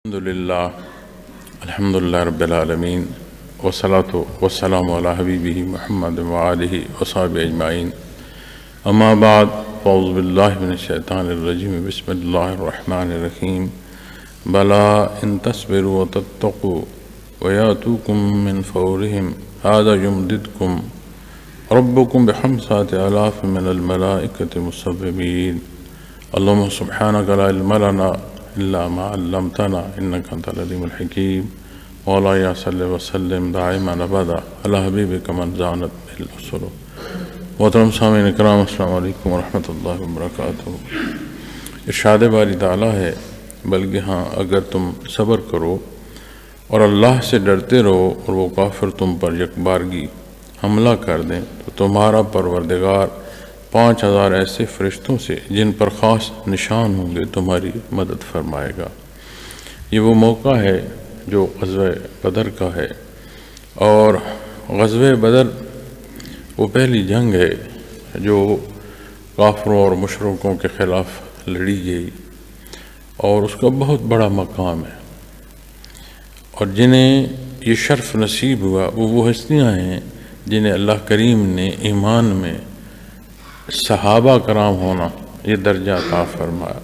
الحمدللہ رب العالمین والصلاة والسلام علی حبیبہ محمد وآلہ وصحبہ اجمعین اما بعد فاعوذ باللہ من الشیطان الرجیم بسم اللہ الرحمن الرحیم بلا ان تصبروا وتتقوا ویاتوکم من فورہم ھذا یمددکم ربکم بخمسۃ آلاف من الملائکۃ مصومین اللہم سبحانک لا علم لنا إلا ما علمتنا إنك أنت العليم الحكيم مولاي صل وسلم دائما أبدا على حبيبك من زانت به الأسر محترم سامعین کرام السلام علیکم ورحمۃ اللہ وبرکاتہ۔ ارشاد باری تعالیٰ ہے بلکہ ہاں اگر تم صبر کرو اور اللہ سے ڈرتے رہو اور وہ کافر تم پر یکبارگی حملہ کر دیں تو تمہارا پروردگار 5000 ایسے فرشتوں سے جن پر خاص نشان ہوں گے تمہاری مدد فرمائے گا۔ یہ وہ موقع ہے جو غزوہ بدر کا ہے، اور غزوہ بدر وہ پہلی جنگ ہے جو کافروں اور مشرکوں کے خلاف لڑی گئی، اور اس کا بہت بڑا مقام ہے، اور جنہیں یہ شرف نصیب ہوا وہ ہستیاں ہیں جنہیں اللہ کریم نے ایمان میں صحابہ کرام ہونا یہ درجہ عطا فرمایا۔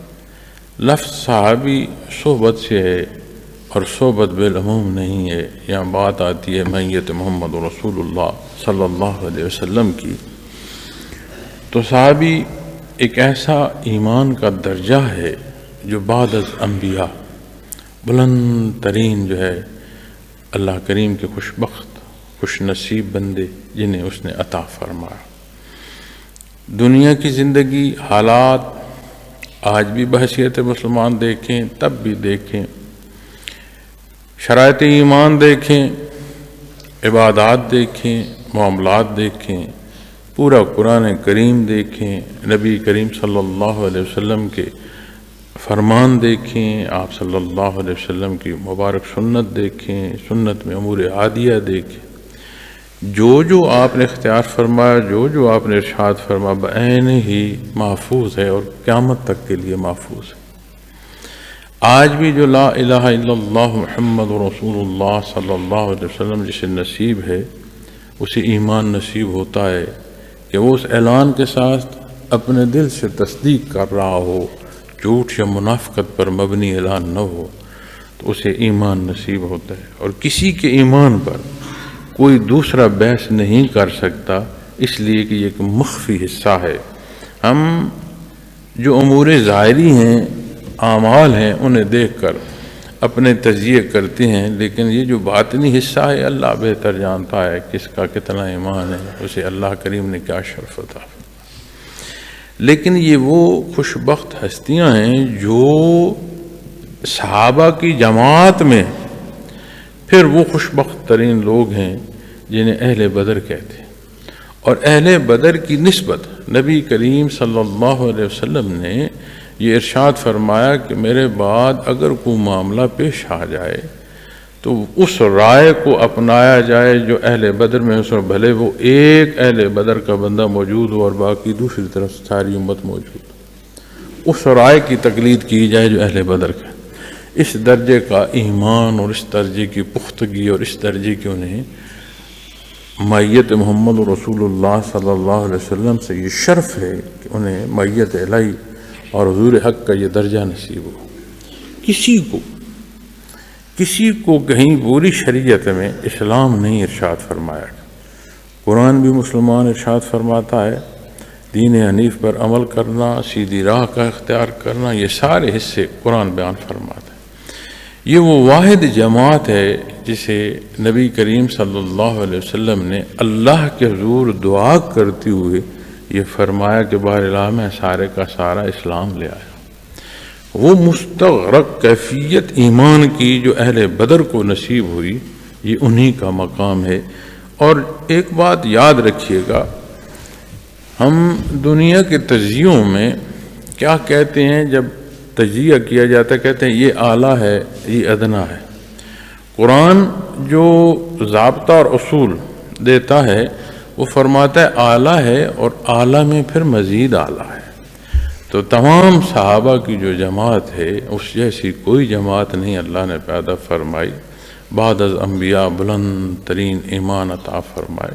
لفظ صحابی صحبت سے ہے اور صحبت بالعموم نہیں ہے، یہاں بات آتی ہے میت محمد رسول اللہ صلی اللہ علیہ وسلم کی۔ تو صحابی ایک ایسا ایمان کا درجہ ہے جو بعد از انبیاء بلند ترین جو ہے اللہ کریم کے خوش نصیب بندے جنہیں اس نے عطا فرمایا۔ دنیا کی زندگی حالات آج بھی بحیثیت مسلمان دیکھیں، تب بھی دیکھیں، شرائط ایمان دیکھیں، عبادات دیکھیں، معاملات دیکھیں، پورا قرآن کریم دیکھیں، نبی کریم صلی اللہ علیہ وسلم کے فرمان دیکھیں، آپ صلی اللہ علیہ وسلم کی مبارک سنت دیکھیں، سنت میں امور عادیہ دیکھیں، جو آپ نے اختیار فرمایا، جو آپ نے ارشاد فرمایا بعین ہی محفوظ ہے اور قیامت تک کے لیے محفوظ ہے۔ آج بھی جو لا الہ الا اللہ محمد رسول اللہ صلی اللہ علیہ وسلم جسے نصیب ہے اسے ایمان نصیب ہوتا ہے کہ وہ اس اعلان کے ساتھ اپنے دل سے تصدیق کر رہا ہو، جھوٹ یا منافقت پر مبنی اعلان نہ ہو، تو اسے ایمان نصیب ہوتا ہے۔ اور کسی کے ایمان پر کوئی دوسرا بحث نہیں کر سکتا، اس لیے کہ یہ ایک مخفی حصہ ہے۔ ہم جو امور ظاہری ہیں، اعمال ہیں، انہیں دیکھ کر اپنے تجزیے کرتے ہیں، لیکن یہ جو باطنی حصہ ہے اللہ بہتر جانتا ہے کس کا کتنا ایمان ہے، اسے اللہ کریم نے کیا شرف عطا فرمایا۔ لیکن یہ وہ خوش بخت ہستیاں ہیں جو صحابہ کی جماعت میں پھر وہ خوش بخت ترین لوگ ہیں جنہیں اہل بدر کہتے ہیں، اور اہل بدر کی نسبت نبی کریم صلی اللہ علیہ وسلم نے یہ ارشاد فرمایا کہ میرے بعد اگر کوئی معاملہ پیش آ جائے تو اس رائے کو اپنایا جائے جو اہل بدر میں اس میں، بھلے وہ ایک اہل بدر کا بندہ موجود ہو اور باقی دوسری طرف ساری امت موجود ہو، اس رائے کی تقلید کی جائے جو اہل بدر کا۔ اس درجے کا ایمان اور اس درجے کی پختگی اور اس درجے کی انہیں معیت محمد رسول اللہ صلی اللہ علیہ وسلم سے یہ شرف ہے کہ انہیں معیت الہی اور حضور حق کا یہ درجہ نصیب ہو۔ کسی کو کہیں پوری شریعت میں اسلام نہیں ارشاد فرمایا۔ قرآن بھی مسلمان ارشاد فرماتا ہے دین حنیف پر عمل کرنا، سیدھی راہ کا اختیار کرنا، یہ سارے حصے قرآن بیان فرماتا ہے۔ یہ وہ واحد جماعت ہے جسے نبی کریم صلی اللہ علیہ وسلم نے اللہ کے حضور دعا کرتے ہوئے یہ فرمایا کہ بہرحال میں سارے کا سارا اسلام لے آیا۔ وہ مستغرق کیفیت ایمان کی جو اہل بدر کو نصیب ہوئی، یہ انہی کا مقام ہے۔ اور ایک بات یاد رکھیے گا، ہم دنیا کے تجزیوں میں کیا کہتے ہیں؟ جب تجزیہ کیا جاتا ہے کہتے ہیں یہ اعلیٰ ہے، یہ ادنا ہے۔ قرآن جو ضابطہ اور اصول دیتا ہے وہ فرماتا ہے اعلیٰ ہے، اور اعلیٰ میں پھر مزید اعلیٰ ہے۔ تو تمام صحابہ کی جو جماعت ہے اس جیسی کوئی جماعت نہیں اللہ نے پیدا فرمائی، بعد از انبیاء بلند ترین ایمان عطا فرمائے۔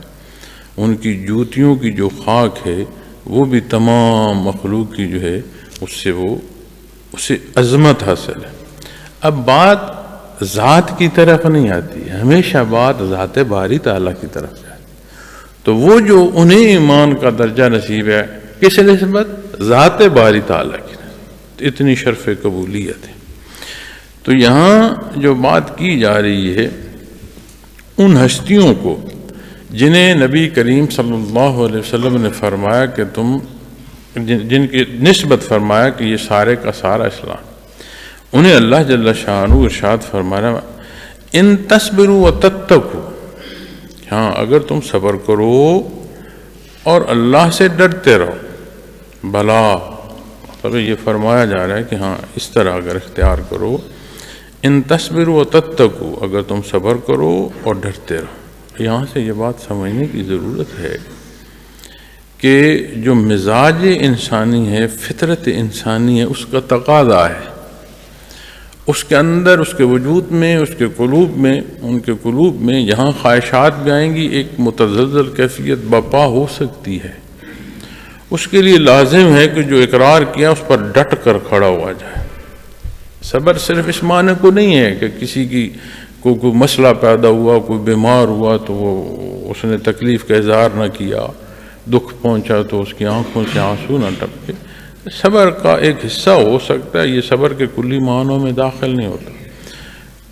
ان کی جوتیوں کی جو خاک ہے وہ بھی تمام مخلوق کی جو ہے اسے عظمت حاصل ہے۔ اب بات ذات کی طرف نہیں آتی، ہمیشہ بات ذات باری تعالیٰ کی طرف جاتی۔ تو وہ جو انہیں ایمان کا درجہ نصیب ہے کس نسبت؟ ذات باری تعالیٰ کی نسبت، اتنی شرف قبولیت ہے۔ تو یہاں جو بات کی جا رہی ہے ان ہستیوں کو جنہیں نبی کریم صلی اللہ علیہ وسلم نے فرمایا کہ جن کی نسبت فرمایا کہ یہ سارے کا سارا اسلام، انہیں اللہ جل شانہ ارشاد فرمایا ان تصبروا وتتقوا، ہاں اگر تم صبر کرو اور اللہ سے ڈرتے رہو، بھلا مطلب یہ فرمایا جا رہا ہے کہ ہاں اس طرح اگر اختیار کرو، ان تصبروا وتتقوا، اگر تم صبر کرو اور ڈرتے رہو۔ یہاں سے یہ بات سمجھنے کی ضرورت ہے کہ جو مزاج انسانی ہے، فطرت انسانی ہے، اس کا تقاضا ہے، اس کے اندر، اس کے وجود میں، اس کے قلوب میں، ان کے قلوب میں یہاں خواہشات بھی آئیں گی، ایک متزلزل کیفیت برپا ہو سکتی ہے۔ اس کے لیے لازم ہے کہ جو اقرار کیا اس پر ڈٹ کر کھڑا ہوا جائے۔ صبر صرف اس معنی کو نہیں ہے کہ کسی کی کوئی مسئلہ پیدا ہوا، کوئی بیمار ہوا تو اس نے تکلیف کا اظہار نہ کیا، دکھ پہنچا تو اس کی آنکھوں سے آنسو نہ ٹپکے۔ صبر کا ایک حصہ ہو سکتا ہے، یہ صبر کے کلی معنوں میں داخل نہیں ہوتا۔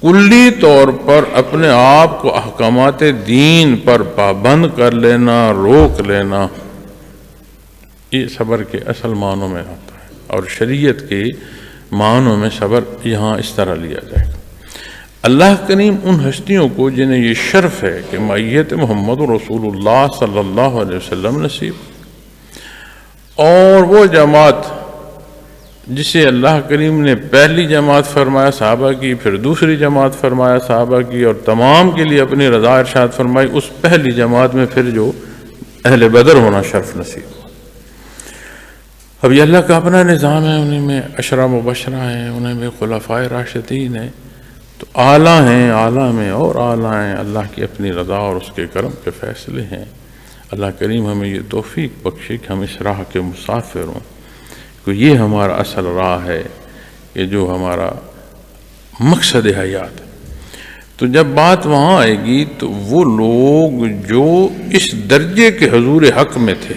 کلی طور پر اپنے آپ کو احکامات دین پر پابند کر لینا، روک لینا، یہ صبر کے اصل معنوں میں آتا ہے، اور شریعت کے معنوں میں صبر یہاں اس طرح لیا جائے گا۔ اللہ کریم ان ہستیوں کو جنہیں یہ شرف ہے کہ معیت محمد رسول اللہ صلی اللہ علیہ وسلم نصیب، اور وہ جماعت جسے اللہ کریم نے پہلی جماعت فرمایا صحابہ کی، پھر دوسری جماعت فرمایا صحابہ کی، اور تمام کے لیے اپنی رضا ارشاد فرمائی، اس پہلی جماعت میں پھر جو اہل بدر ہونا شرف نصیب ہوا۔ اب یہ اللہ کا اپنا نظام ہے، انہیں میں عشرہ مبشرہ ہیں، انہیں میں خلفائے راشدین ہیں، تو اعلیٰ ہیں، اعلیٰ میں اور اعلیٰ ہیں، اللہ کی اپنی رضا اور اس کے کرم کے فیصلے ہیں۔ اللہ کریم ہمیں یہ توفیق بخشے کہ ہم اس راہ کے مسافر ہوں، کہ یہ ہمارا اصل راہ ہے، یہ جو ہمارا مقصد حیات ہے۔ تو جب بات وہاں آئے گی تو وہ لوگ جو اس درجے کے حضور حق میں تھے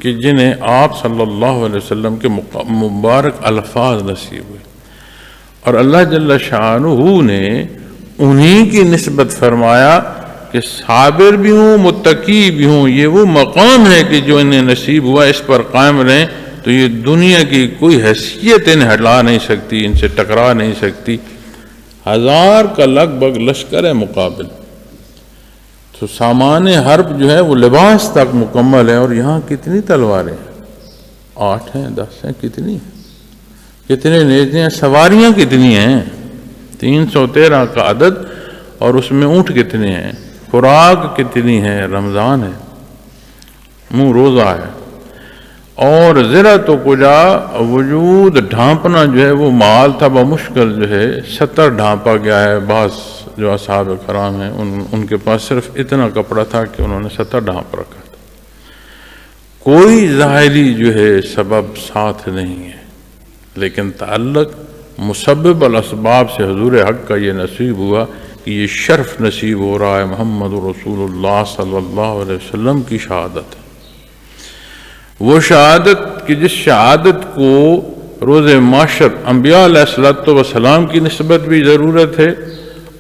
کہ جنہیں آپ صلی اللہ علیہ وسلم کے مبارک الفاظ نصیب ہوئے، اور اللہ جل شانہ نے انہی کی نسبت فرمایا کہ صابر بھی ہوں، متقی بھی ہوں، یہ وہ مقام ہے کہ جو انہیں نصیب ہوا، اس پر قائم رہیں تو یہ دنیا کی کوئی حیثیت انہیں ہٹا نہیں سکتی، ان سے ٹکرا نہیں سکتی۔ 1000 کا لگ بھگ لشکر ہے مقابل، تو سامان حرب جو ہے وہ لباس تک مکمل ہے، اور یہاں کتنی تلواریں ہیں؟ 8 ہیں، 10 ہیں، کتنی ہیں؟ کتنے نیزے ہیں؟ سواریاں کتنی ہیں؟ 313 کا عدد، اور اس میں اونٹ کتنے ہیں؟ خوراک کتنی ہے؟ رمضان ہے، منہ روزہ ہے، اور زرعت و کجا وجود ڈھانپنا جو ہے وہ مال تھا بمشکل جو ہے 70 ڈھانپا گیا ہے۔ بعض جو اصحاب کرام ہیں ان کے پاس صرف اتنا کپڑا تھا کہ انہوں نے 70 ڈھانپ رکھا تھا۔ کوئی ظاہری جو ہے سبب ساتھ نہیں ہے، لیکن تعلق مسبب الاسباب سے حضور حق کا یہ نصیب ہوا کہ یہ شرف نصیب ہو رہا ہے محمد رسول اللہ صلی اللہ علیہ وسلم کی شہادت ہے۔ وہ شہادت کہ جس شہادت کو روز محشر انبیاء علیہ السلام کی نسبت بھی ضرورت ہے،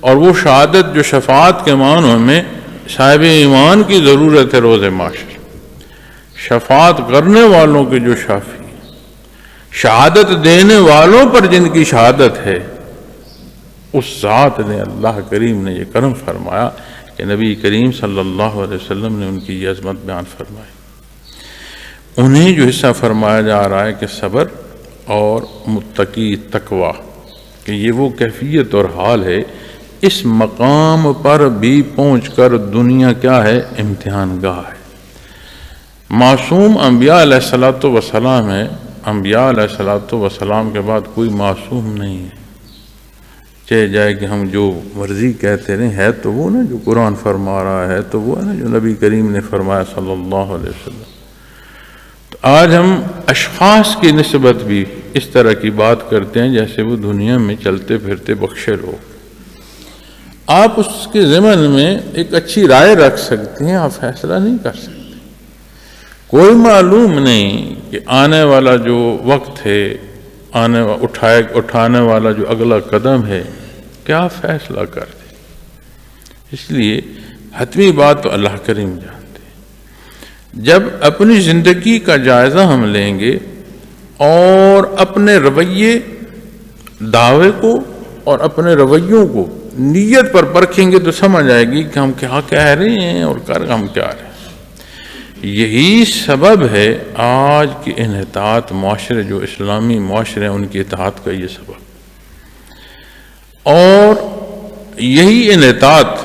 اور وہ شہادت جو شفاعت کے معنوں میں صاحب ایمان کی ضرورت ہے روز محشر، شفاعت کرنے والوں کے جو شافی، شہادت دینے والوں پر جن کی شہادت ہے، اس ذات نے اللہ کریم نے یہ کرم فرمایا کہ نبی کریم صلی اللہ علیہ وسلم نے ان کی یہ عظمت بیان فرمائی۔ انہیں جو حصہ فرمایا جا رہا ہے کہ صبر اور متقی تقوی، کہ یہ وہ کیفیت اور حال ہے، اس مقام پر بھی پہنچ کر دنیا کیا ہے؟ امتحان گاہ ہے۔ معصوم انبیاء علیہ السلام ہیں، انبیاء علیہ الصلوۃ والسلام کے بعد کوئی معصوم نہیں ہے، چاہے جائے کہ ہم جو مرضی کہتے رہیں، ہے تو وہ نا جو قرآن فرما رہا ہے، تو وہ ہے نا جو نبی کریم نے فرمایا صلی اللہ علیہ وسلم۔ تو آج ہم اشخاص کی نسبت بھی اس طرح کی بات کرتے ہیں جیسے وہ دنیا میں چلتے پھرتے بخشے لوگ۔ آپ اس کے ضمن میں ایک اچھی رائے رکھ سکتے ہیں، آپ فیصلہ نہیں کر سکتے۔ کوئی معلوم نہیں کہ آنے والا جو وقت ہے، اٹھانے والا جو اگلا قدم ہے، کیا فیصلہ کر دے۔ اس لیے حتمی بات تو اللہ کریم جانتے ہیں۔ جب اپنی زندگی کا جائزہ ہم لیں گے اور اپنے رویے، دعوے کو اور اپنے رویوں کو نیت پر پرکھیں گے تو سمجھ آئے گی کہ ہم کیا کہہ رہے ہیں اور کر ہم کیا رہے ہیں۔ یہی سبب ہے آج کے انحطاط معاشرے، جو اسلامی معاشرے ہیں، ان کی اطاعت کا یہ سبب، اور یہی انحطاط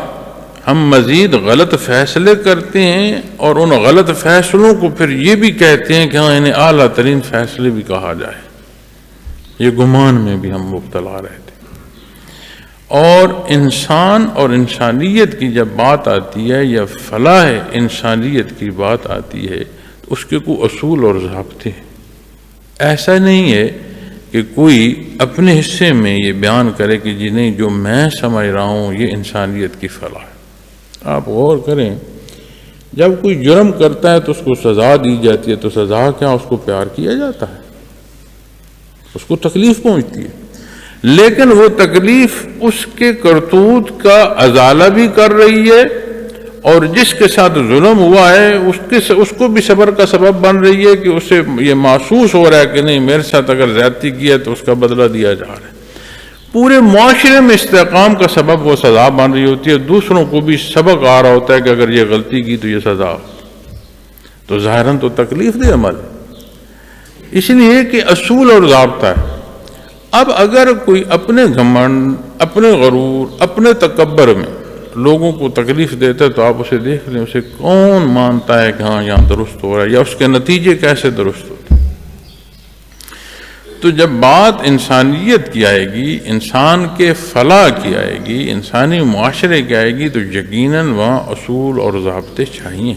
ہم مزید غلط فیصلے کرتے ہیں اور ان غلط فیصلوں کو پھر یہ بھی کہتے ہیں کہ ہاں انہیں اعلیٰ ترین فیصلے بھی کہا جائے۔ یہ گمان میں بھی ہم مبتلا رہتے ہیں۔ اور انسان اور انسانیت کی جب بات آتی ہے یا فلاح انسانیت کی بات آتی ہے تو اس کے کوئی اصول اور ضابطے ہیں۔ ایسا نہیں ہے کہ کوئی اپنے حصے میں یہ بیان کرے کہ جی نہیں، جو میں سمجھ رہا ہوں یہ انسانیت کی فلاح ہے۔ آپ غور کریں، جب کوئی جرم کرتا ہے تو اس کو سزا دی جاتی ہے، تو سزا کیا، اس کو پیار کیا جاتا ہے، اس کو تکلیف پہنچتی ہے، لیکن وہ تکلیف اس کے کرتوت کا ازالہ بھی کر رہی ہے، اور جس کے ساتھ ظلم ہوا ہے اس کو بھی صبر کا سبب بن رہی ہے کہ اسے یہ محسوس ہو رہا ہے کہ نہیں، میرے ساتھ اگر زیادتی کی ہے تو اس کا بدلہ دیا جا رہا ہے۔ پورے معاشرے میں استحکام کا سبب وہ سزا بن رہی ہوتی ہے، دوسروں کو بھی سبق آ رہا ہوتا ہے کہ اگر یہ غلطی کی تو یہ سزا، تو ظاہراً تو تکلیف دہ عمل ہے۔ اس لیے کہ اصول اور ضابطہ ہے۔ اب اگر کوئی اپنے گھمنڈ، اپنے غرور، اپنے تکبر میں لوگوں کو تکلیف دیتا ہے تو آپ اسے دیکھ لیں، اسے کون مانتا ہے کہ ہاں یہاں درست ہو رہا ہے، یا اس کے نتیجے کیسے درست ہوتے ہیں۔ تو جب بات انسانیت کی آئے گی، انسان کے فلاح کی آئے گی، انسانی معاشرے کی آئے گی، تو یقیناً وہاں اصول اور ضابطے چاہیے۔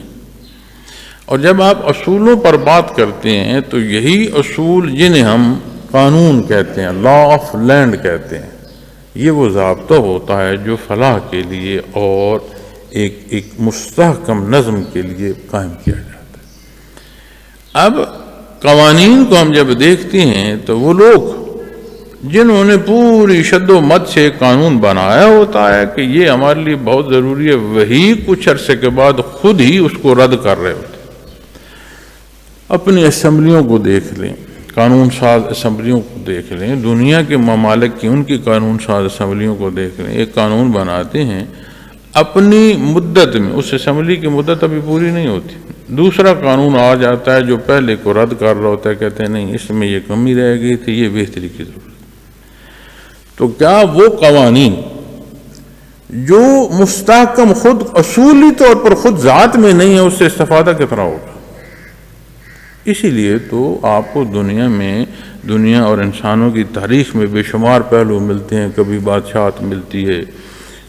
اور جب آپ اصولوں پر بات کرتے ہیں تو یہی اصول جنہیں ہم قانون کہتے ہیں، لا آف لینڈ کہتے ہیں، یہ وہ ضابطہ ہوتا ہے جو فلاح کے لیے اور ایک مستحکم نظم کے لیے قائم کیا جاتا ہے۔ اب قوانین کو ہم جب دیکھتے ہیں تو وہ لوگ جنہوں نے پوری شد و مد سے قانون بنایا ہوتا ہے کہ یہ ہمارے لیے بہت ضروری ہے، وہی کچھ عرصے کے بعد خود ہی اس کو رد کر رہے ہوتے ہیں۔ اپنی اسمبلیوں کو دیکھ لیں، قانون ساز اسمبلیوں کو دیکھ لیں، دنیا کے ممالک کی ان کی قانون ساز اسمبلیوں کو دیکھ لیں، ایک قانون بناتے ہیں، اپنی مدت میں، اس اسمبلی کی مدت ابھی پوری نہیں ہوتی، دوسرا قانون آ جاتا ہے جو پہلے کو رد کر رہا ہوتا ہے، کہتے ہیں نہیں اس میں یہ کمی رہ گئی تھی، یہ بہتری کی ضرورت۔ تو کیا وہ قوانین جو مستحکم خود اصولی طور پر خود ذات میں نہیں ہے، اس سے استفادہ کتنا ہوگا؟ اسی لیے تو آپ کو دنیا اور انسانوں کی تاریخ میں بے شمار پہلو ملتے ہیں، کبھی بادشاہت ملتی ہے،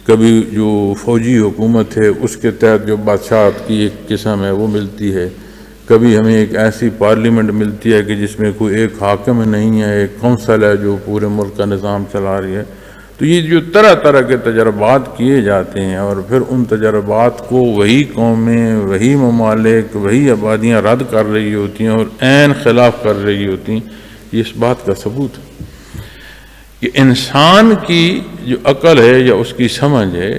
کبھی جو فوجی حکومت ہے اس کے تحت جو بادشاہت کی ایک قسم ہے وہ ملتی ہے، کبھی ہمیں ایک ایسی پارلیمنٹ ملتی ہے کہ جس میں کوئی ایک حاکم نہیں ہے، ایک کونسل ہے جو پورے ملک کا نظام چلا رہی ہے۔ تو یہ جو طرح طرح کے تجربات کیے جاتے ہیں اور پھر ان تجربات کو وہی قومیں، وہی ممالک، وہی آبادیاں رد کر رہی ہوتی ہیں اور عین خلاف کر رہی ہوتی ہیں، یہ اس بات کا ثبوت ہے کہ انسان کی جو عقل ہے یا اس کی سمجھ ہے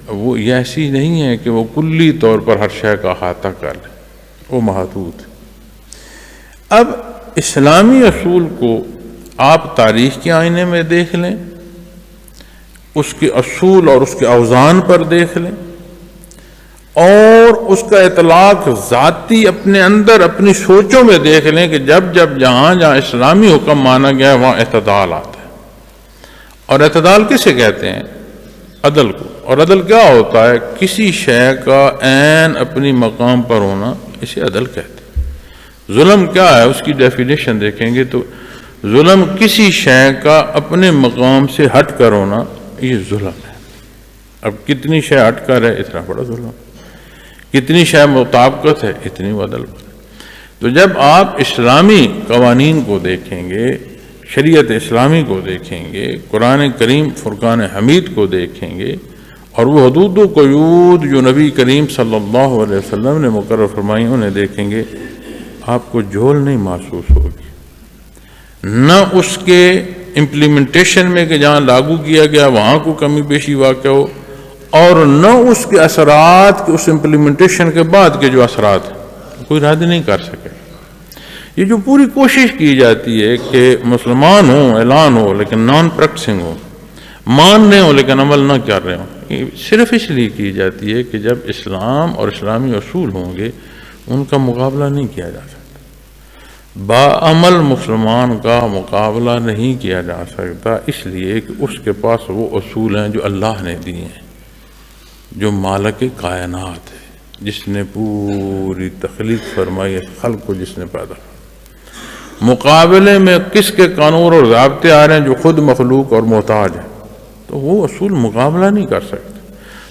وہ یہ ایسی نہیں ہے کہ وہ کلی طور پر ہر شے کا احاطہ کر لے، وہ محدود ہے۔ اب اسلامی اصول کو آپ تاریخ کے آئینے میں دیکھ لیں، اس کے اصول اور اس کے اوزان پر دیکھ لیں، اور اس کا اطلاق ذاتی اپنے اندر اپنی سوچوں میں دیکھ لیں کہ جب جہاں اسلامی حکم مانا گیا ہے وہاں اعتدال آتا ہے۔ اور اعتدال کسے کہتے ہیں؟ عدل کو۔ اور عدل کیا ہوتا ہے؟ کسی شے کا عین اپنی مقام پر ہونا، اسے عدل کہتے ہیں۔ ظلم کیا ہے اس کی ڈیفینیشن دیکھیں گے تو ظلم کسی شے کا اپنے مقام سے ہٹ کر ہونا، یہ ظلم ہے۔ اب کتنی شے ہٹ کر ہے، اتنا بڑا ظلم، کتنی شے مطابقت ہے، اتنی بدل۔ تو جب آپ اسلامی قوانین کو دیکھیں گے، شریعت اسلامی کو دیکھیں گے، قرآن کریم فرقان حمید کو دیکھیں گے، اور وہ حدود و قیود جو نبی کریم صلی اللہ علیہ وسلم نے مقرر فرمائی انہیں دیکھیں گے، آپ کو جھول نہیں محسوس ہوگی، نہ اس کے امپلیمنٹیشن میں کہ جہاں لاگو کیا گیا وہاں کو کمی بیشی واقع ہو، اور نہ اس کے اثرات کے اس امپلیمنٹیشن کے بعد کے جو اثرات ہیں کوئی رد نہیں کر سکے۔ یہ جو پوری کوشش کی جاتی ہے کہ مسلمان ہوں، اعلان ہو لیکن نان پریکٹسنگ ہو، مان رہے ہوں لیکن عمل نہ کر رہے ہوں، یہ صرف اس لیے کی جاتی ہے کہ جب اسلام اور اسلامی اصول ہوں گے ان کا مقابلہ نہیں کیا جا سکتا۔ باعمل مسلمان کا مقابلہ نہیں کیا جا سکتا، اس لیے کہ اس کے پاس وہ اصول ہیں جو اللہ نے دیے ہیں، جو مالک کائنات ہے، جس نے پوری تخلیق فرمائی ہے، خلق کو جس نے پیدا کیا۔ مقابلے میں کس کے قانون اور ضابطے آ رہے ہیں جو خود مخلوق اور محتاج ہے، تو وہ اصول مقابلہ نہیں کر سکتے۔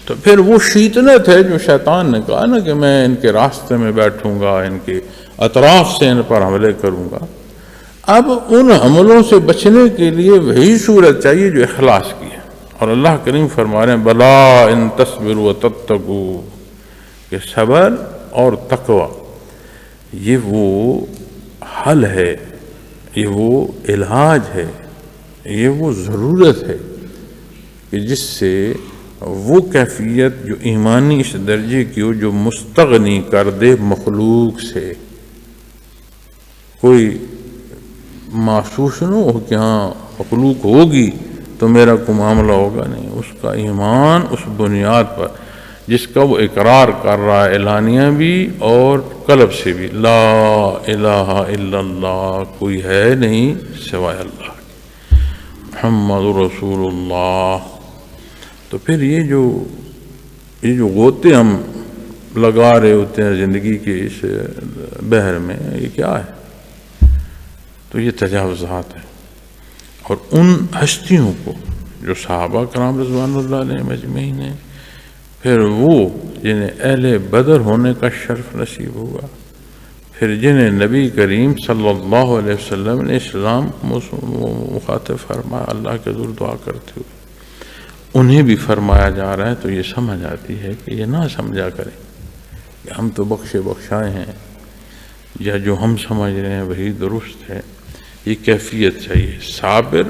تو پھر وہ شیطنت ہے جو شیطان نے کہا نا کہ میں ان کے راستے میں بیٹھوں گا، ان کے اطراف سے ان پر حملے کروں گا۔ اب ان حملوں سے بچنے کے لیے وہی صورت چاہیے جو اخلاص کی ہے، اور اللہ کریم فرما رہے ہیں بلا ان تصبروا وتتقوا، کہ صبر اور تقوی یہ وہ حل ہے، یہ وہ علاج ہے، یہ وہ ضرورت ہے کہ جس سے وہ کیفیت جو ایمانی اس درجے کی ہو جو مستغنی کر دے مخلوق سے، کوئی محسوس نہ ہو کہ ہاں مخلوق ہوگی تو میرا کوئی معاملہ ہوگا، نہیں، اس کا ایمان اس بنیاد پر جس کا وہ اقرار کر رہا ہے اعلانیہ بھی اور قلب سے بھی، لا الہ الا اللہ، کوئی ہے نہیں سوائے اللہ، محمد رسول اللہ۔ تو پھر یہ جو غوطے ہم لگا رہے ہوتے ہیں زندگی کے اس بحر میں، یہ کیا ہے؟ تو یہ تجاوزات ہیں، اور ان ہستیوں کو جو صحابہ کرام رضوان اللہ علیہم اجمعین ہیں، پھر وہ جنہیں اہل بدر ہونے کا شرف نصیب ہوا، پھر جنہیں نبی کریم صلی اللہ علیہ وسلم نے اسلام مخاطب فرمایا اللہ کے حضور دعا کرتے ہوئے، انہیں بھی فرمایا جا رہا ہے۔ تو یہ سمجھ آتی ہے کہ یہ نہ سمجھا کریں کہ ہم تو بخشے بخشائے ہیں، یا جو ہم سمجھ رہے ہیں وہی درست ہے۔ یہ کیفیت چاہیے۔ صابر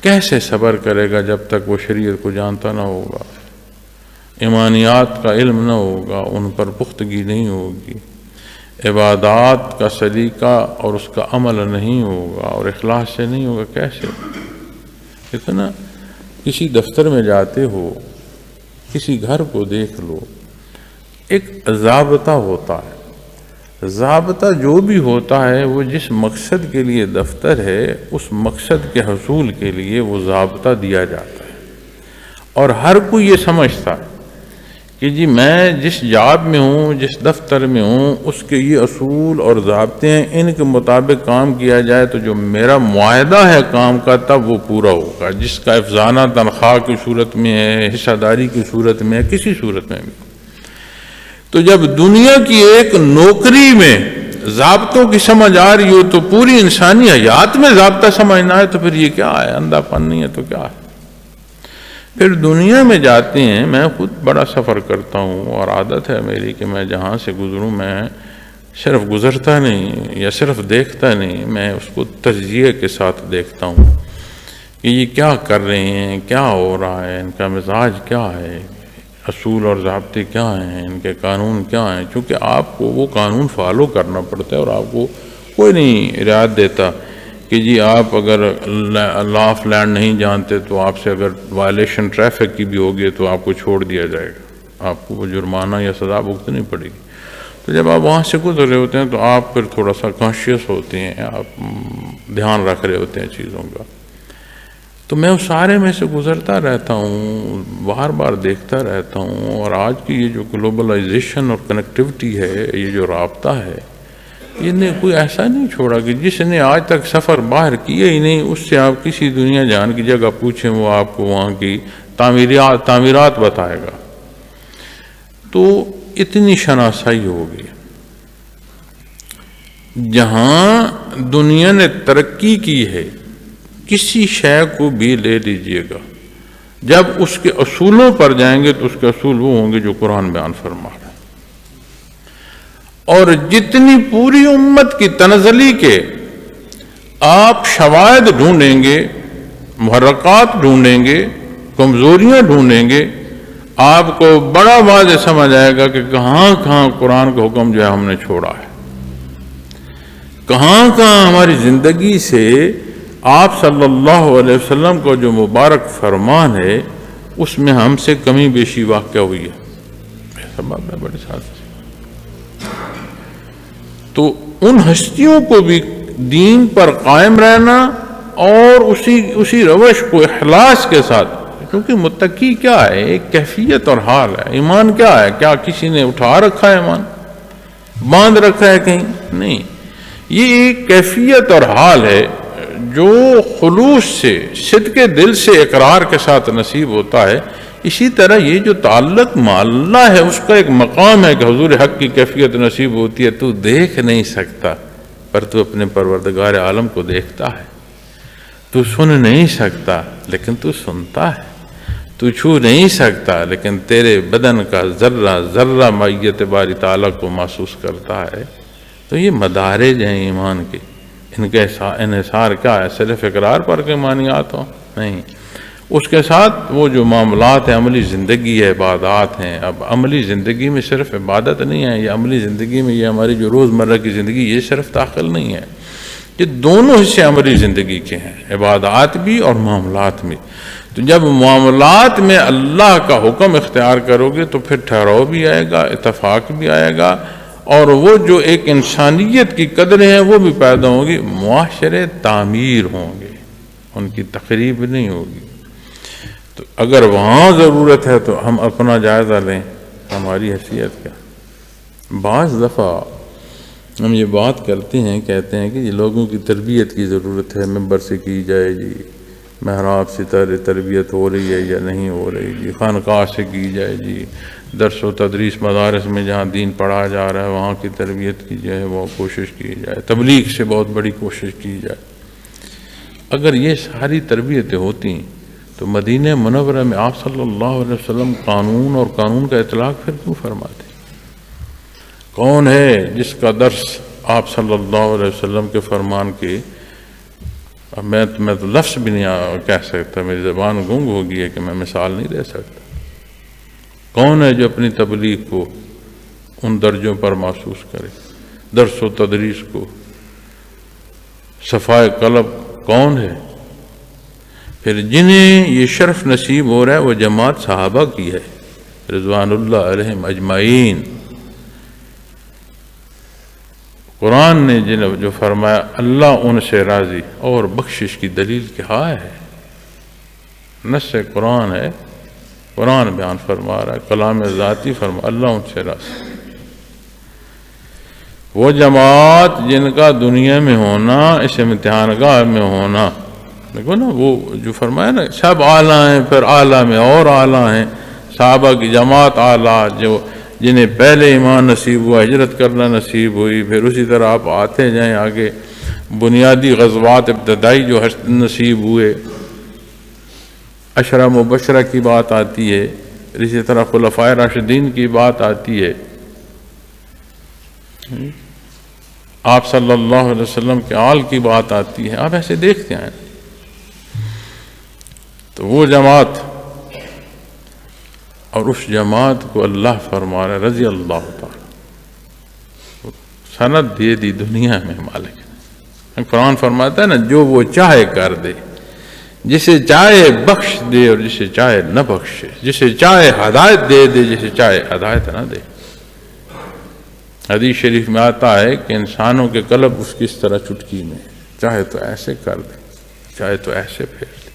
کیسے صبر کرے گا جب تک وہ شریعت کو جانتا نہ ہوگا، ایمانیات کا علم نہ ہوگا، ان پر پختگی نہیں ہوگی، عبادات کا سلیقہ اور اس کا عمل نہیں ہوگا، اور اخلاص سے نہیں ہوگا، کیسے؟ اتنا کسی دفتر میں جاتے ہو، کسی گھر کو دیکھ لو، ایک ضابطہ ہوتا ہے، ضابطہ جو بھی ہوتا ہے وہ جس مقصد کے لیے دفتر ہے اس مقصد کے حصول کے لیے وہ ضابطہ دیا جاتا ہے، اور ہر کوئی یہ سمجھتا ہے کہ جی میں جس جاب میں ہوں، جس دفتر میں ہوں، اس کے یہ اصول اور ضابطے ہیں، ان کے مطابق کام کیا جائے تو جو میرا معاہدہ ہے کام کا تب وہ پورا ہوگا، جس کا افزانہ تنخواہ کی صورت میں ہے، حصہ داری کی صورت میں ہے، کسی صورت میں بھی۔ تو جب دنیا کی ایک نوکری میں ضابطوں کی سمجھ آ رہی ہو تو پوری انسانی حیات میں ضابطہ سمجھنا ہے تو پھر یہ کیا ہے؟ اندھا پن نہیں ہے تو کیا ہے؟ پھر دنیا میں جاتے ہیں، میں خود بڑا سفر کرتا ہوں اور عادت ہے میری کہ میں جہاں سے گزروں میں صرف گزرتا نہیں یا صرف دیکھتا نہیں، میں اس کو تجزیے کے ساتھ دیکھتا ہوں کہ یہ کیا کر رہے ہیں، کیا ہو رہا ہے، ان کا مزاج کیا ہے، اصول اور ضابطے کیا ہیں، ان کے قانون کیا ہیں، چونکہ آپ کو وہ قانون فالو کرنا پڑتا ہے اور آپ کو کوئی نہیں رعایت دیتا کہ جی آپ اگر لا آف لینڈ نہیں جانتے تو آپ سے اگر وائلیشن ٹریفک کی بھی ہوگی تو آپ کو چھوڑ دیا جائے گا، آپ کو وہ جرمانہ یا سزا بھگتنی پڑے گی۔ تو جب آپ وہاں سے گزر رہے ہوتے ہیں تو آپ پھر تھوڑا سا کانشیس ہوتے ہیں، آپ دھیان رکھ رہے ہوتے ہیں چیزوں کا۔ تو میں اس سارے میں سے گزرتا رہتا ہوں، بار بار دیکھتا رہتا ہوں، اور آج کی یہ جو گلوبلائزیشن اور کنیکٹیوٹی ہے، یہ جو رابطہ ہے، یہ نے کوئی ایسا نہیں چھوڑا کہ جس نے آج تک سفر باہر کیا ہی نہیں اس سے آپ کسی دنیا جہان کی جگہ پوچھیں وہ آپ کو وہاں کی تعمیرات بتائے گا. تو اتنی شناسائی ہوگی. جہاں دنیا نے ترقی کی ہے کسی شے کو بھی لے لیجئے گا، جب اس کے اصولوں پر جائیں گے تو اس کے اصول وہ ہوں گے جو قرآن بیان فرما رہا ہے. اور جتنی پوری امت کی تنزلی کے آپ شواہد ڈھونڈیں گے، محرکات ڈھونڈیں گے، کمزوریاں ڈھونڈیں گے، آپ کو بڑا واضح سمجھ آئے گا کہ کہاں کہاں قرآن کا حکم جو ہے ہم نے چھوڑا ہے، کہاں کہاں ہماری زندگی سے آپ صلی اللہ علیہ وسلم کو جو مبارک فرمان ہے اس میں ہم سے کمی بیشی واقع ہوئی ہے. ایسا بات ہے بڑے ساتھ. تو ان ہستیوں کو بھی دین پر قائم رہنا اور اسی روش کو اخلاص کے ساتھ، کیونکہ متقی کیا ہے، ایک کیفیت اور حال ہے. ایمان کیا ہے؟ کیا کسی نے اٹھا رکھا ہے ایمان، باندھ رکھا ہے کہیں؟ نہیں، یہ ایک کیفیت اور حال ہے جو خلوص سے، صدق دل سے اقرار کے ساتھ نصیب ہوتا ہے. اسی طرح یہ جو تعلق مع اللہ ہے اس کا ایک مقام ہے کہ حضور حق کی کیفیت نصیب ہوتی ہے. تو دیکھ نہیں سکتا پر تو اپنے پروردگار عالم کو دیکھتا ہے. تو سن نہیں سکتا لیکن تو سنتا ہے. تو چھو نہیں سکتا لیکن تیرے بدن کا ذرہ ذرہ معیت باری تعالیٰ کو محسوس کرتا ہے. تو یہ مدارج ہیں ایمان کے. ان کے انحصار کیا ہے؟ صرف اقرار پر کے معنیات ہوں؟ نہیں، اس کے ساتھ وہ جو معاملات ہیں، عملی زندگی ہے، عبادات ہیں. اب عملی زندگی میں صرف عبادت نہیں ہے، یہ عملی زندگی میں یہ ہماری جو روزمرہ کی زندگی یہ صرف داخل نہیں ہے. یہ دونوں حصے عملی زندگی کے ہیں، عبادات بھی اور معاملات بھی. تو جب معاملات میں اللہ کا حکم اختیار کرو گے تو پھر ٹھہراؤ بھی آئے گا، اتفاق بھی آئے گا، اور وہ جو ایک انسانیت کی قدریں ہیں وہ بھی پیدا ہوں گی. معاشرے تعمیر ہوں گے، ان کی تخریب نہیں ہوگی. تو اگر وہاں ضرورت ہے تو ہم اپنا جائزہ لیں، ہماری حیثیت کیا. بعض دفعہ ہم یہ بات کرتے ہیں، کہتے ہیں کہ یہ لوگوں کی تربیت کی ضرورت ہے، ممبر سے کی جائے جی، محراب سے تربیت ہو رہی ہے یا نہیں ہو رہی جی، خانقاہ سے کی جائے جی، درس و تدریس مدارس میں جہاں دین پڑھا جا رہا ہے وہاں کی تربیت کی جائے، وہ کوشش کی جائے، تبلیغ سے بہت بڑی کوشش کی جائے. اگر یہ ساری تربیتیں ہوتی تو مدینہ منورہ میں آپ صلی اللہ علیہ وسلم قانون اور قانون کا اطلاق پھر کیوں فرماتے؟ کون ہے جس کا درس آپ صلی اللہ علیہ وسلم کے فرمان کے، میں تو لفظ بھی نہیں کہہ سکتا، میری زبان گنگ ہو گئی ہے کہ میں مثال نہیں دے سکتا. کون ہے جو اپنی تبلیغ کو ان درجوں پر محسوس کرے، درس و تدریس کو، صفائے قلب کون ہے؟ پھر جنہیں یہ شرف نصیب ہو رہا ہے وہ جماعت صحابہ کی ہے رضوان اللہ علیہم اجمعین. قرآن نے جو فرمایا اللہ ان سے راضی، اور بخشش کی دلیل کیا ہے؟ نص قرآن ہے، قرآن بیان فرما رہا ہے، کلام ذاتی فرما، اللہ ان سے راضی. وہ جماعت جن کا دنیا میں ہونا، اس امتحان گاہ میں ہونا، دیکھو نا وہ جو فرمایا نا سب اعلیٰ ہیں، پھر اعلیٰ میں اور اعلیٰ ہیں. صحابہ کی جماعت اعلیٰ، جو جنہیں پہلے ایمان نصیب ہوا، ہجرت کرنا نصیب ہوئی، پھر اسی طرح آپ آتے جائیں آگے بنیادی غزوات ابتدائی جو نصیب ہوئے، عشرہ مبشرہ کی بات آتی ہے، اسی طرح خلفائے راشدین کی بات آتی ہے، آپ صلی اللہ علیہ وسلم کے آل کی بات آتی ہے. آپ ایسے دیکھتے ہیں تو وہ جماعت، اور اس جماعت کو اللہ فرما رہا رضی اللہ تعالی، سند دے دی دنیا میں مالک نے. قرآن فرماتا ہے نا جو وہ چاہے کر دے، جسے چاہے بخش دے اور جسے چاہے نہ بخشے، جسے چاہے ہدایت دے دے، جسے چاہے ہدایت نہ دے. حدیث شریف میں آتا ہے کہ انسانوں کے قلب اس کی اس طرح چٹکی میں، چاہے تو ایسے کر دے، چاہے تو ایسے پھیر دے.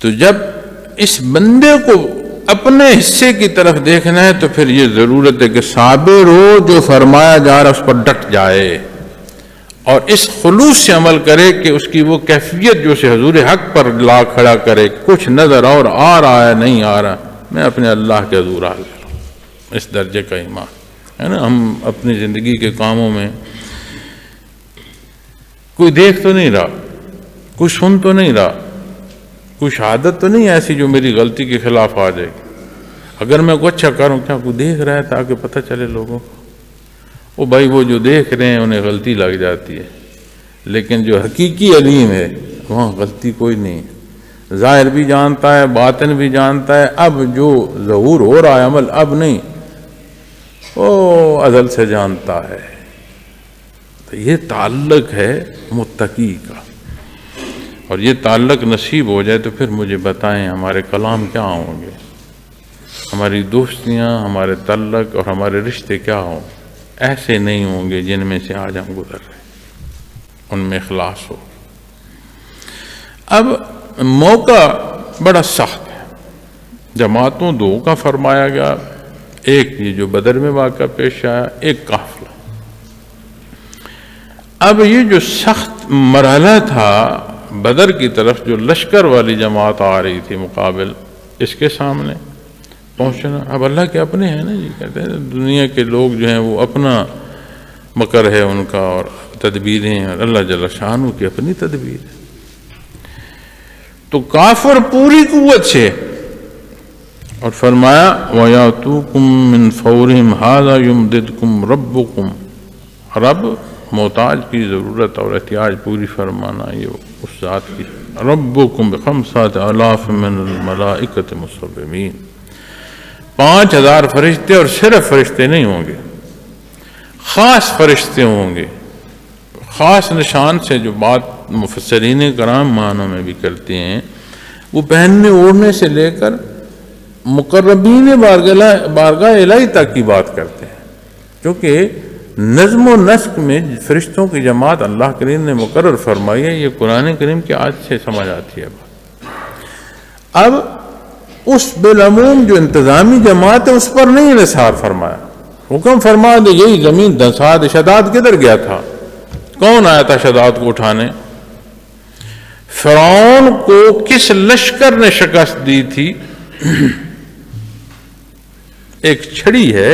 تو جب اس بندے کو اپنے حصے کی طرف دیکھنا ہے تو پھر یہ ضرورت ہے کہ صابر ہو، جو فرمایا جا رہا ہے اس پر ڈٹ جائے اور اس خلوص سے عمل کرے کہ اس کی وہ کیفیت جو اسے حضور حق پر لا کھڑا کرے، کچھ نظر اور آ رہا ہے نہیں آ رہا، میں اپنے اللہ کے حضور حاضر ہوں۔ اس درجے کا ایمان ہے نا۔ ہم اپنی زندگی کے کاموں میں کوئی دیکھ تو نہیں رہا، کوئی سن تو نہیں رہا، کوئی شہادت تو نہیں ایسی جو میری غلطی کے خلاف آ جائے گی۔ اگر میں کوئی اچھا کروں، کیا کوئی دیکھ رہا ہے تاکہ پتہ چلے لوگوں کو؟ وہ بھائی وہ جو دیکھ رہے ہیں انہیں غلطی لگ جاتی ہے، لیکن جو حقیقی علیم ہے وہاں غلطی کوئی نہیں ہے۔ ظاہر بھی جانتا ہے، باطن بھی جانتا ہے، اب جو ظہور ہو رہا ہے عمل اب نہیں، وہ ازل سے جانتا ہے۔ تو یہ تعلق ہے متقی کا، اور یہ تعلق نصیب ہو جائے تو پھر مجھے بتائیں ہمارے کلام کیا ہوں گے، ہماری دوستیاں، ہمارے تعلق اور ہمارے رشتے کیا ہوں؟ ایسے نہیں ہوں گے جن میں سے آج ہم گزر رہے ہیں، ان میں اخلاص ہو۔ اب موقع بڑا سخت ہے، جماعتوں دو کا فرمایا گیا، ایک یہ جو بدر میں واقعہ پیش آیا، ایک قافلہ۔ اب یہ جو سخت مرحلہ تھا بدر کی طرف، جو لشکر والی جماعت آ رہی تھی مقابل، اس کے سامنے پہنچنا، اب اللہ کے اپنے ہیں نا جی، کہتے ہیں دنیا کے لوگ جو ہیں وہ اپنا مکر ہے ان کا اور تدبیریں، اور اللہ جل شانہ کی اپنی تدبیر ہے۔ تو کافر پوری قوت سے، اور فرمایا وَيَأْتُوكُم مِّن فَوْرِهِمْ هَٰذَا يُمْدِدْكُمْ رَبُّكُمْ، رب محتاج کی ضرورت اور احتیاج پوری فرمانا یہ اس ذات کی، رَبُّكُمْ بِخَمْسَةِ آلَافٍ مِّنَ الْمَلَائِكَةِ مُصَوِّمِينَ، 5000 فرشتے، اور صرف فرشتے نہیں ہوں گے، خاص فرشتے ہوں گے، خاص نشان سے جو بات مفسرین کرام معنوں میں بھی کرتے ہیں، وہ پہننے اوڑھنے سے لے کر مقربین بارگاہ الہی تک کی بات کرتے ہیں، کیونکہ نظم و نسق میں فرشتوں کی جماعت اللہ کریم نے مقرر فرمائی ہے، یہ قرآن کریم کی آیت سے سمجھ آتی ہے بات۔ اب اس بالعموم جو انتظامی جماعت ہے اس پر نہیں انحصار فرمایا، حکم فرما دے یہی زمین دھنسا دے۔ شداد کدھر گیا تھا؟ کون آیا تھا شداد کو اٹھانے؟ فرعون کو کس لشکر نے شکست دی تھی؟ ایک چھڑی ہے،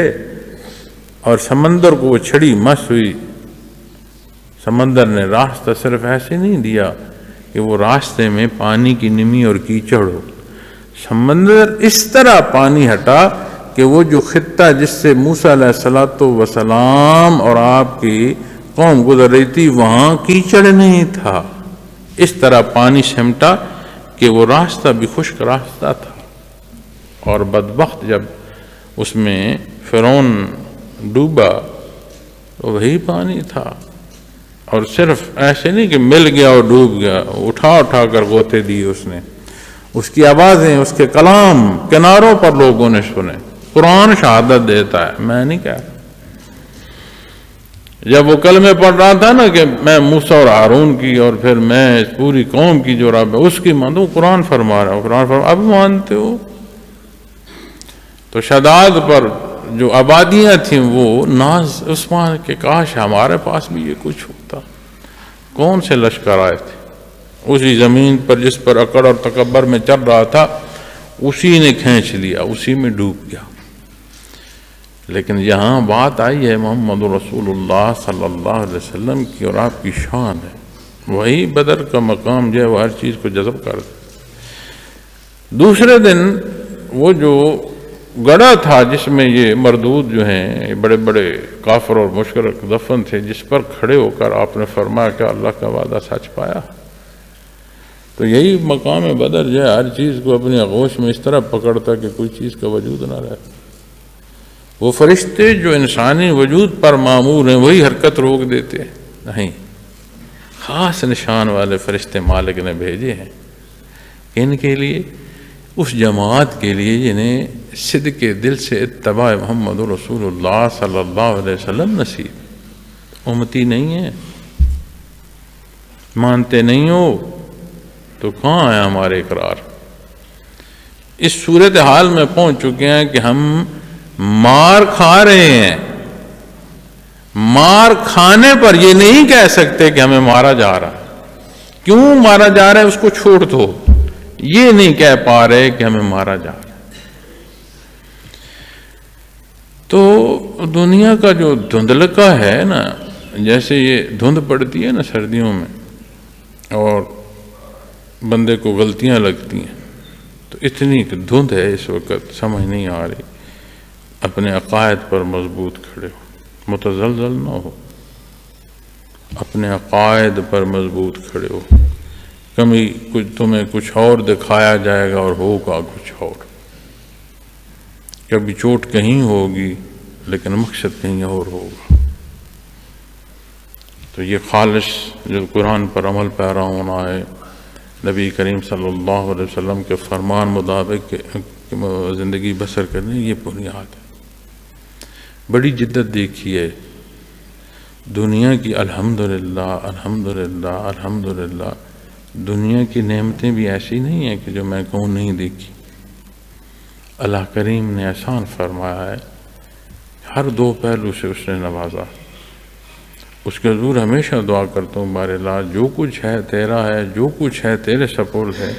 اور سمندر کو وہ چھڑی مس ہوئی، سمندر نے راستہ صرف ایسے نہیں دیا کہ وہ راستے میں پانی کی نمی اور کیچڑ ہو، سمندر اس طرح پانی ہٹا کہ وہ جو خطہ جس سے موسیٰ علیہ السلام اور آپ کی قوم گزر رہی تھی وہاں کیچڑ نہیں تھا، اس طرح پانی سمٹا کہ وہ راستہ بھی خشک راستہ تھا۔ اور بدبخت جب اس میں فرعون ڈوبا تو وہی پانی تھا، اور صرف ایسے نہیں کہ مل گیا اور ڈوب گیا، اٹھا اٹھا کر غوطے دیے اس نے، اس کی آوازیں، اس کے کلام کناروں پر لوگوں نے سنے۔ قرآن شہادت دیتا ہے، میں نہیں کہا۔ جب وہ کلمے پڑھ رہا تھا نا کہ میں موسیٰ اور ہارون کی اور پھر میں اس پوری قوم کی جو رب ہے اس کی مانتا، قرآن فرما رہا ہوں، قرآن فرما، اب مانتے ہو؟ تو شداد پر جو آبادیاں تھیں وہ ناز عثمان کے کاش ہمارے پاس بھی یہ کچھ ہوتا۔ کون سے لشکر آئے تھے؟ اسی زمین پر جس پر اکڑ اور تکبر میں چل رہا تھا اسی نے کھینچ لیا، اسی میں ڈوب گیا۔ لیکن یہاں بات آئی ہے محمد رسول اللہ صلی اللہ علیہ وسلم کی، اور آپ کی شان ہے، وہی بدر کا مقام جو ہے وہ ہر چیز کو جذب کر دے۔ دوسرے دن وہ جو گڑھا تھا جس میں یہ مردود جو ہیں بڑے بڑے کافر اور مشرک دفن تھے، جس پر کھڑے ہو کر آپ نے فرمایا کہ اللہ کا وعدہ سچ پایا۔ تو یہی مقام بدر جو ہے ہر چیز کو اپنی آغوش میں اس طرح پکڑتا کہ کوئی چیز کا وجود نہ رہے۔ وہ فرشتے جو انسانی وجود پر معمور ہیں وہی حرکت روک دیتے نہیں، خاص نشان والے فرشتے مالک نے بھیجے ہیں ان کے لیے، اس جماعت کے لیے جنہیں صدق دل سے اتباع محمد رسول اللہ صلی اللہ علیہ وسلم نصیب۔ امتی نہیں ہے، مانتے نہیں ہو تو کہاں ہے ہمارے اقرار؟ اس صورتحال میں پہنچ چکے ہیں کہ ہم مار کھا رہے ہیں، مار کھانے پر یہ نہیں کہہ سکتے کہ ہمیں مارا جا رہا ہے، کیوں مارا جا رہا ہے اس کو چھوڑ دو، یہ نہیں کہہ پا رہے کہ ہمیں مارا جا رہا ہے۔ تو دنیا کا جو دھندلکا ہے نا، جیسے یہ دھند پڑتی ہے نا سردیوں میں اور بندے کو غلطیاں لگتی ہیں، تو اتنی دھند ہے اس وقت، سمجھ نہیں آ رہی۔ اپنے عقائد پر مضبوط کھڑے ہو، متزلزل نہ ہو، اپنے عقائد پر مضبوط کھڑے ہو۔ کبھی تمہیں کچھ اور دکھایا جائے گا اور ہوگا کچھ اور، کبھی چوٹ کہیں ہوگی لیکن مقصد کہیں اور ہوگا۔ تو یہ خالص جو قرآن پر عمل پیرا ہونا ہے، نبی کریم صلی اللہ علیہ وسلم کے فرمان مطابق زندگی بسر کرنے، یہ بنیاد ہے۔ بڑی جدت دیکھی ہے دنیا کی، الحمدللہ الحمدللہ الحمدللہ۔ دنیا کی نعمتیں بھی ایسی نہیں ہیں کہ جو میں کہوں نہیں دیکھی، اللہ کریم نے احسان فرمایا ہے، ہر دو پہلو سے اس نے نوازا۔ اس کے حضور ہمیشہ دعا کرتا ہوں، بار اللہ جو کچھ ہے تیرا ہے، جو کچھ ہے تیرے سپرد ہے،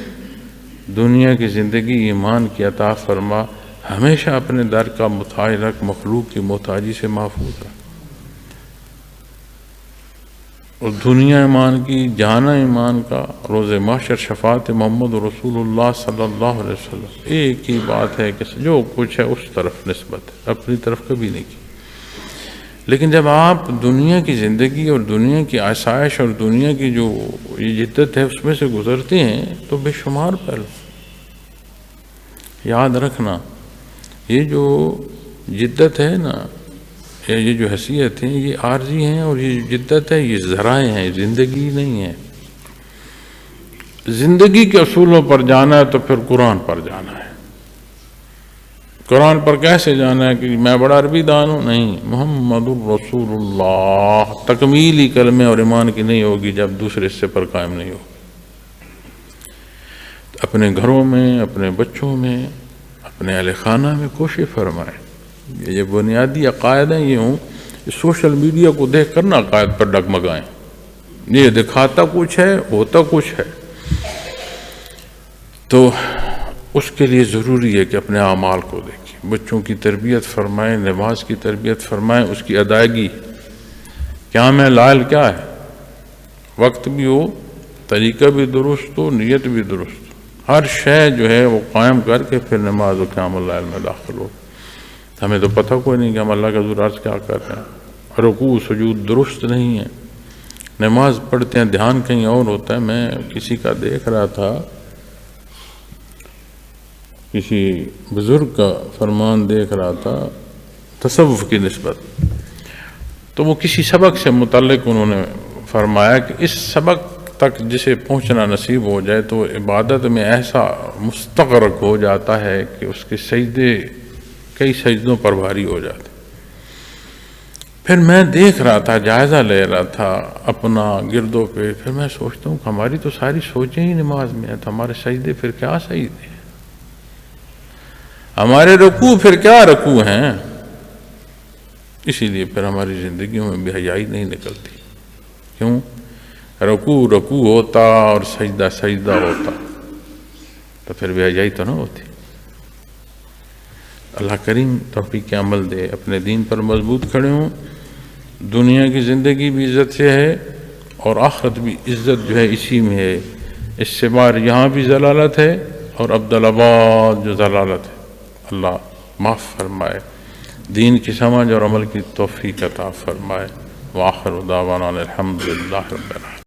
دنیا کی زندگی ایمان کی عطا فرما، ہمیشہ اپنے در کا محتاج رکھ، مخلوق کی محتاجی سے محفوظ رکھ۔ اور دنیا ایمان کی، جانا ایمان کا، روز محشر شفاعت محمد رسول اللہ صلی اللہ علیہ وسلم۔ ایک ہی بات ہے کہ جو کچھ ہے اس طرف نسبت ہے، اپنی طرف کبھی نہیں کی۔ لیکن جب آپ دنیا کی زندگی اور دنیا کی آسائش اور دنیا کی جو یہ جدت ہے اس میں سے گزرتے ہیں تو بے شمار پہلو یاد رکھنا، یہ جو جدت ہے نا، یہ جو حیثیت ہیں، یہ عارضی ہیں، اور یہ جدت ہے یہ ذرائع ہیں، زندگی نہیں ہے۔ زندگی کے اصولوں پر جانا ہے تو پھر قرآن پر جانا ہے۔ قرآن پر کیسے جانا ہے کہ میں بڑا عربی دان ہوں؟ نہیں، محمد الرسول اللہ تکمیلی کلمے اور ایمان کی نہیں ہوگی جب دوسرے حصے پر قائم نہیں ہو۔ اپنے گھروں میں، اپنے بچوں میں، اپنے اہل خانہ میں کوشش فرمائیں۔ یہ بنیادی عقائد ہیں، یہ ہوں سوشل میڈیا کو دیکھ کر نہ عقائد پر ڈگمگائیں، یہ دکھاتا کچھ ہے ہوتا کچھ ہے۔ تو اس کے لیے ضروری ہے کہ اپنے اعمال کو دیکھیں، بچوں کی تربیت فرمائیں، نماز کی تربیت فرمائیں، اس کی ادائیگی کیا میں لائل کیا ہے، وقت بھی ہو، طریقہ بھی درست ہو، نیت بھی درست ہو، ہر شے جو ہے وہ قائم کر کے پھر نماز و قیام الليل میں داخل ہو۔ ہمیں تو پتہ کوئی نہیں کہ ہم اللہ کا حضور عرض کیا کر رہے ہیں، رکوع سجود درست نہیں ہے، نماز پڑھتے ہیں دھیان کہیں اور ہوتا ہے۔ میں کسی کا دیکھ رہا تھا، کسی بزرگ کا فرمان دیکھ رہا تھا تصوف کی نسبت، تو وہ کسی سبق سے متعلق انہوں نے فرمایا کہ اس سبق تک جسے پہنچنا نصیب ہو جائے تو عبادت میں ایسا مستغرق ہو جاتا ہے کہ اس کے سجدے کئی سجدوں پر بھاری ہو جاتے۔ پھر میں دیکھ رہا تھا، جائزہ لے رہا تھا اپنا گردوں پہ، پھر میں سوچتا ہوں کہ ہماری تو ساری سوچیں ہی نماز میں ہیں، تو ہمارے سجدے پھر کیا سجدے ہیں، ہمارے رکوع پھر کیا رکوع ہیں۔ اسی لیے پھر ہماری زندگیوں میں بے حیائی نہیں نکلتی۔ کیوں؟ رکوع رکوع ہوتا اور سجدہ سجدہ ہوتا تو پھر بے حیائی تو نہ ہوتی۔ اللہ کریم توفیق عمل دے، اپنے دین پر مضبوط کھڑے ہوں۔ دنیا کی زندگی بھی عزت سے ہے اور آخرت بھی عزت جو ہے اسی میں ہے۔ اس سے بار یہاں بھی ضلالت ہے اور عبدالآباد جو ضلالت ہے، اللہ معاف فرمائے، دین کی سمجھ اور عمل کی توفیق عطا فرمائے۔ وآخر دعوانا الحمدللہ رب العالمین۔